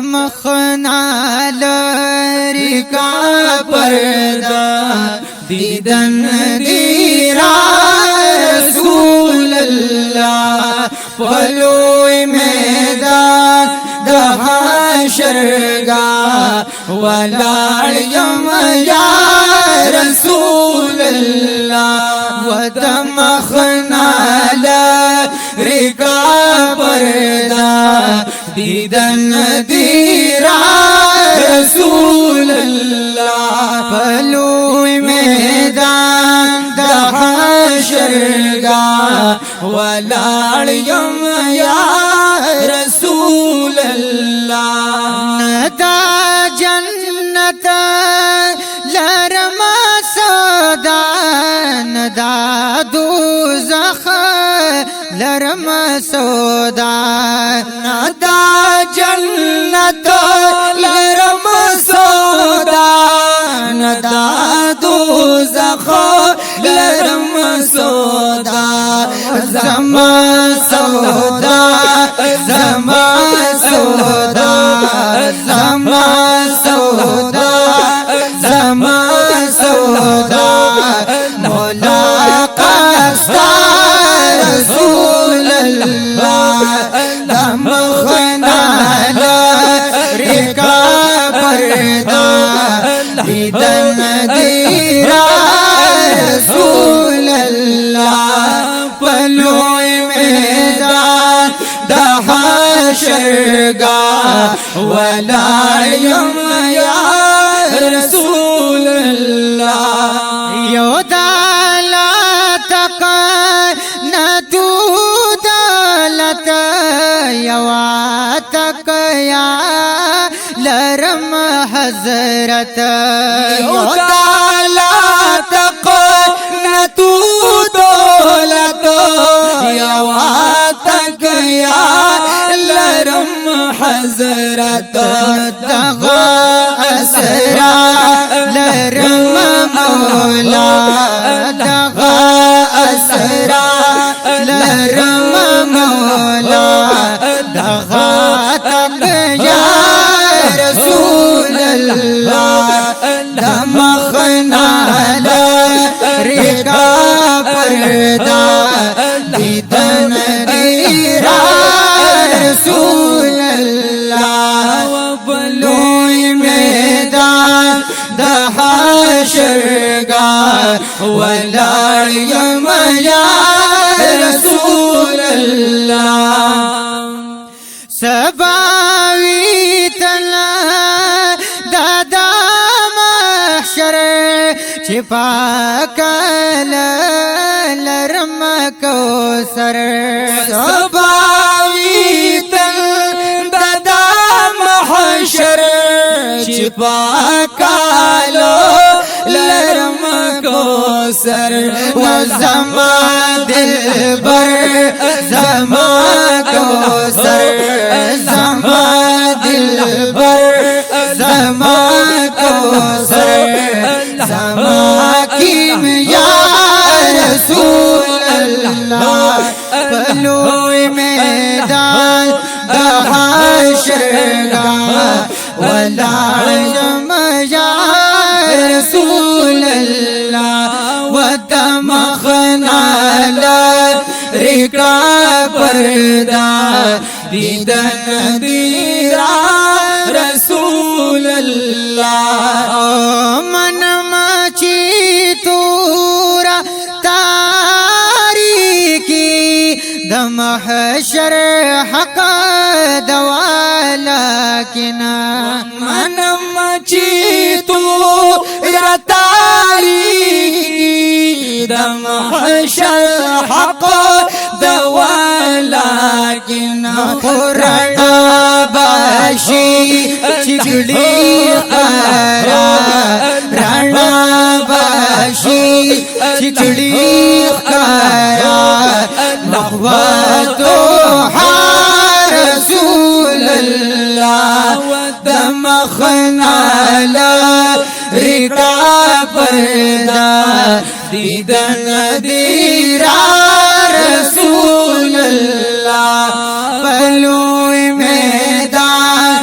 مخنا لری کا پردہ دیدن دیرا رسول اللہ پلوی میدان حشرگاہ ولاڑیم یا رسول اللہ ودمخنا لری کا پردہ دیدن دیرا رسول اللہ پلوی میدان حشرگاہ ولاڑیم یا رسول اللہ ندا جنت لرم سودا ندا دوزخ لرم سودا ندا جنت لرم سودا ندا دوزخ لرم سودا زما سودا زما سودا زما سودا زما سودا ملاقات رسول اللہ دمخنا لری کا پردہ دیدن دیرا رسول اللہ پلوی میدان حشرگاہ ولاڑیم یا رسول اللہ یو دالت نتو دالت یواتک یا لرم حضرت یو دالت نتو دولت یواتک یا لرم حضرت دغا اسرا لرم مولا دغا اسرا لرم مولا دغا تک یا رسول اللہ دمخنا لری کا پردہ دیدن دیرا رسول اللہ وبلوی میدان حشرگاہ ولاڑیم یا رسول اللہ سباوی تلا دادا محشر چھپا کل لرم کوثر سباوی تل دادا محشر چھپا کالو لرم کوثر وزما دل بر زما کوثر زما دل بر زما کوثر زما کیم یا رسول اللہ پلوی میدان حشرگاہ ولاڑیم یا رسول اللہ ودمخنا لری کا پردہ دیدن دیرا رسول اللہ من مچی تورا تاریکی دمحشر حق دوالا کنا من مچی تورا تاریکی دمحشر حق دوالا کنا رڑا باشی چکڑی خارا رڑا باشی چکڑی خارا نخواتو رسول اللہ ودمخنا لری کا پردہ دیدن دیرا رسول اللہ پلوی میدان